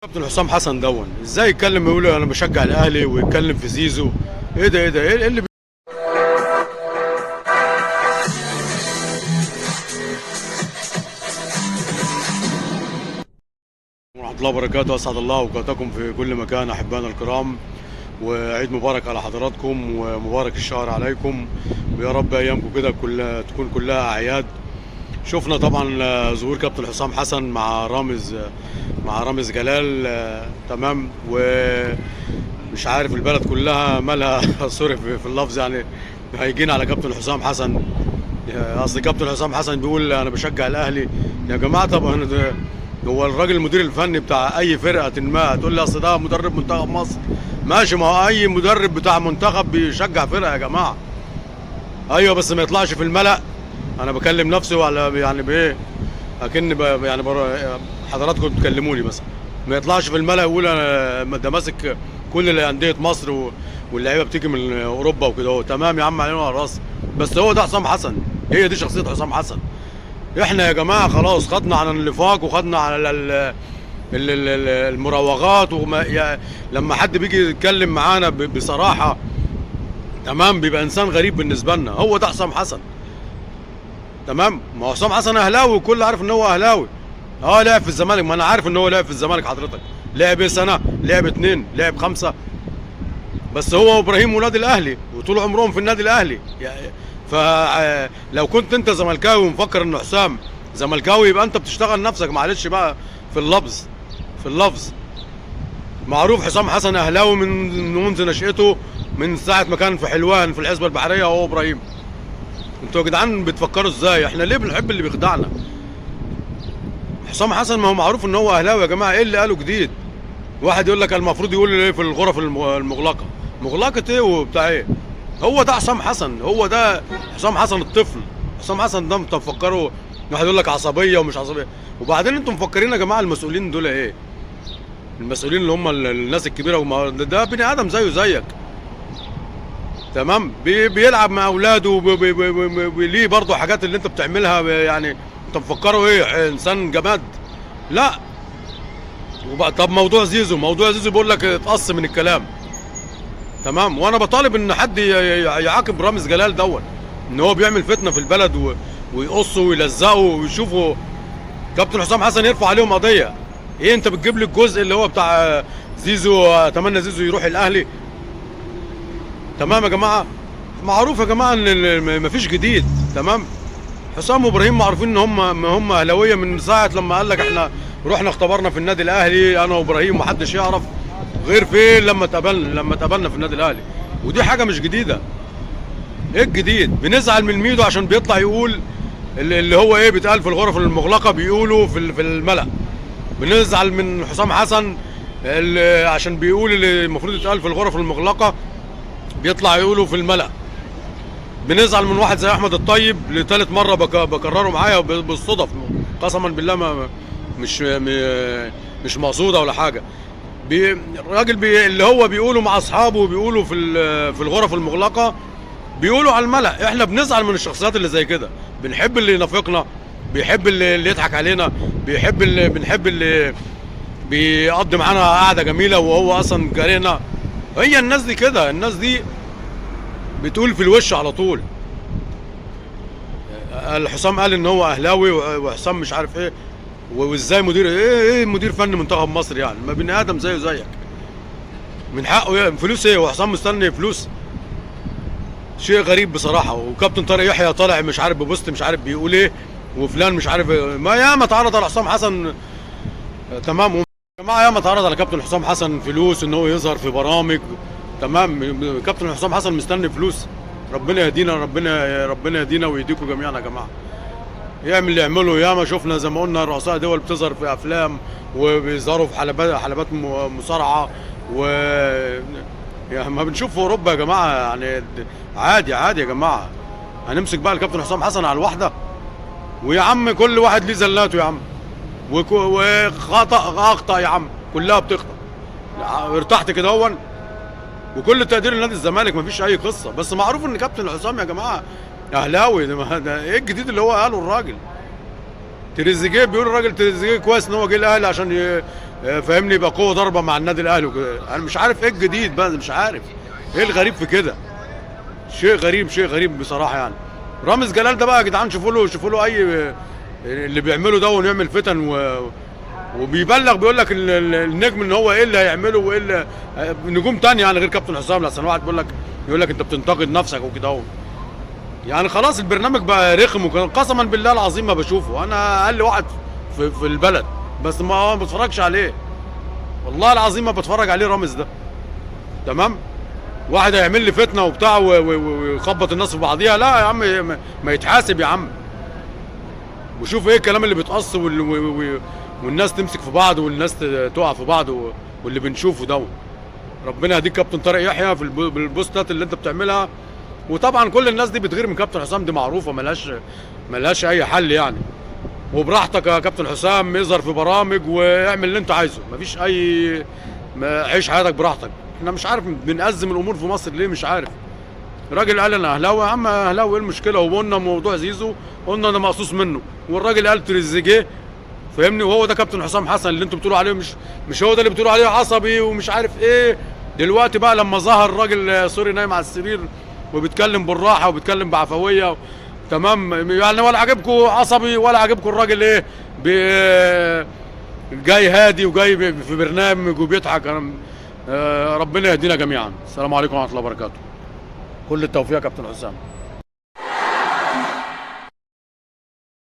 كابتن حسام حسن ازاي يتكلم ويقول انا بشجع الاهلي ويتكلم في زيزو؟ ايه ده ايه ده ايه اللي ورحمة الله وبركاته. اسعد الله اوقاتكم في كل مكان احبائنا الكرام، وعيد مبارك على حضراتكم ومبارك الشهر عليكم، ويا رب ايامكم كده تكون كلها اعياد. شفنا طبعا ظهور كابتن حسام حسن مع رامز جلال، تمام. ومش عارف البلد كلها مالها سوري في اللفظ، يعني هيجينا على كابتن حسام حسن. اصل كابتن حسام حسن بيقول انا بشجع الاهلي. يا جماعه طب هو الراجل المدير الفني بتاع اي فرقه ما، هتقول لي اصل ده مدرب منتخب مصر؟ ماشي، ما هو اي مدرب بتاع منتخب بيشجع فرقه يا جماعه. ايوه بس ما يطلعش في الملأ. انا بكلم نفسي على يعني بايه، اكن يعني حضراتكم بتكلموني مثلا، ما يطلعش في الملأ يقول انا ده ماسك كل انديه مصر واللعيبه بتيجي من اوروبا وكده. هو تمام يا عم، علينا وعلى راسي، بس هو ده حسام حسن، هي دي شخصيه حسام حسن. احنا يا جماعه خلاص خدنا على النفاق وخدنا على المراوغات، لما حد بيجي يتكلم معانا بصراحه، تمام، بيبقى انسان غريب بالنسبه لنا. هو ده حسام حسن، تمام. ما هو حسام حسن اهلاوي وكل عارف ان هو اهلاوي. لعب في الزمالك، ما انا عارف ان هو لعب في الزمالك حضرتك. لعب ايه سنه؟ لعب 2، لعب 5. بس هو وابراهيم ولاد الاهلي وطول عمرهم في النادي الاهلي يعني. فلو كنت انت زملكاوي ومفكر ان حسام زملكاوي، يبقى انت بتشتغل نفسك، معلش بقى في اللفظ. معروف حسام حسن اهلاوي منذ نشأته، من ساعه ما كان في حلوان في العزبه البحريه هو ابراهيم. انتوا يا جدعان بتفكروا ازاي؟ احنا ليه بنحب اللي بيخدعنا؟ حسام حسن ما هو معروف ان هو اهلاوي يا جماعه. ايه اللي قاله جديد؟ واحد يقول لك المفروض يقول ايه في الغرف المغلقه. مغلقه ايه وبتاع ايه؟ هو ده حسام حسن، هو ده حسام حسن الطفل. حسام حسن ده انتوا مفكروا، واحد يقول لك عصبيه ومش عصبيه. وبعدين انتوا مفكرين يا جماعه المسؤولين دول ايه؟ المسؤولين اللي هم الناس الكبيره، ده بني ادم زيه زيك، تمام. بيلعب مع اولاده وليه برضه حاجات اللي انت بتعملها يعني. انت مفكره ايه؟ انسان جماد؟ لا. طب موضوع زيزو بيقول لك اتقص من الكلام، تمام. وانا بطالب ان حد يعاقب رامز جلال ان هو بيعمل فتنه في البلد ويقصوا ويلزقوا ويشوفوا كابتن حسام حسن يرفع عليهم قضيه. ايه انت بتجيب لي الجزء اللي هو بتاع زيزو، اتمنى زيزو يروح الاهلي، تمام يا جماعه. معروف يا جماعه ان مفيش جديد، تمام. حسام وابراهيم معروفين ان هم اهلاويه من ساعه لما قال لك احنا رحنا اختبرنا في النادي الاهلي انا وابراهيم، محدش يعرف غير فين لما اتقابلنا في النادي الاهلي. ودي حاجه مش جديده. ايه الجديد؟ بنزعل من ميدو عشان بيطلع يقول اللي هو ايه بيتقال في الغرف المغلقه، بيقولوا في الملأ. بنزعل من حسام حسن عشان بيقول اللي المفروض يتقال في الغرف المغلقه بيطلع يقولوا في الملأ. بنزعل من واحد زي احمد الطيب لثالث مره بكرره معايا بالصدف، قسما بالله ما مش مقصوده ولا حاجه. الراجل اللي هو بيقولوا مع اصحابه وبيقولوا في الغرف المغلقه بيقولوا على الملأ. احنا بنزعل من الشخصيات اللي زي كده، بنحب اللي ينافقنا، بيحب اللي يضحك علينا، بنحب اللي بيقضي معانا قعده جميله وهو اصلا جارينا. هي الناس دي كده، الناس دي بتقول في الوش على طول. الحسام قال ان هو اهلاوي وحسام مش عارف ايه، وازاي مدير ايه مدير فني منتخب مصر يعني؟ ما بني ادم زيه زيك، من حقه فلوس ايه؟ وحسام مستني فلوس؟ شيء غريب بصراحه. وكابتن طارق يحيى طالع مش عارف ببوست مش عارف بيقول ايه، وفلان مش عارف إيه. ما ياما اتعرض على حسام حسن، تمام. يا جماعه ياما اتعرض على كابتن حسام حسن فلوس ان هو يظهر في برامج، تمام. كابتن حسام حسن مستني فلوس. ربنا يهدينا، ربنا يهدينا ويهديكم جميعا يا جماعه. يعمل اللي يعمله. ياما شفنا زي ما قلنا رؤساء دول بتظهر في افلام وبيظهروا في حلبات مصارعه يعني ما بنشوف في اوروبا يا جماعه يعني. عادي يا جماعه. هنمسك بقى الكابتن حسام حسن على الواحده؟ ويا عم كل واحد ليه زلاته يا عم، اخطا يا عم، كلها بتخطا. ارتحت كده هون. وكل التقدير لنادي الزمالك، مفيش اي قصه، بس معروف ان كابتن حسام يا جماعه اهلاوي. ده ايه الجديد اللي هو قاله الراجل؟ تريزيجيه بيقول الراجل تريزيجيه كويس ان هو جه الاهلي عشان فاهمني، يبقى قوه ضربه مع النادي الاهلي وكده. انا مش عارف ايه الجديد بقى، مش عارف ايه الغريب في كده. شيء غريب، شيء غريب بصراحه يعني. رامز جلال ده بقى يا جدعان، شوفوا له اي اللي بيعمله ده ونعمل فتن وبيبلغ بيقول لك النجم ان هو ايه اللي هيعمله وايه اللي نجوم تانية يعني غير كابتن حسام. لأحسن واحد يقول لك انت بتنتقد نفسك وكده اهو. يعني خلاص البرنامج بقى رخم، وكان قسما بالله العظيم ما بشوفه. انا اقل واحد في البلد، بس ما بتفرجش عليه، والله العظيم ما بتفرج عليه رامز ده. تمام، واحد هيعمل لي فتنه وبتاع ويخبط الناس في بعضيها، لا يا عم، ما يتحاسب يا عم. وشوف ايه الكلام اللي بيتقص والناس تمسك في بعض والناس تقع في بعض واللي بنشوفه ده. ربنا يهديك كابتن طارق يحيى في البوستات اللي انت بتعملها. وطبعا كل الناس دي بتغير من كابتن حسام، دي معروفه، ملهاش اي حل يعني. وبراحتك يا كابتن حسام، اظهر في برامج واعمل اللي انت عايزه، مفيش اي، عيش حياتك براحتك. احنا مش عارف بنأزم الامور في مصر ليه، مش عارف. الراجل قال انا اهلاوي، يا عم اهلاوي ايه المشكله؟ وقلنا موضوع زيزو قلنا ده مقصوص منه، والراجل قال تريزيجيه، فاهمني. وهو ده كابتن حسام حسن اللي انتوا بتقولوا عليه، مش هو ده اللي بتقولوا عليه عصبي ومش عارف ايه. دلوقتي بقى لما ظهر الراجل سوري نايم على السرير وبيتكلم بالراحه وبيتكلم بعفويه، تمام يعني، ولا عاجبكم عصبي ولا عاجبكم الراجل ايه جاي هادي وجاي في برنامج وبيضحك. ربنا يهدينا جميعا. السلام عليكم ورحمه الله وبركاته. كل التوفيق يا كابتن حسام.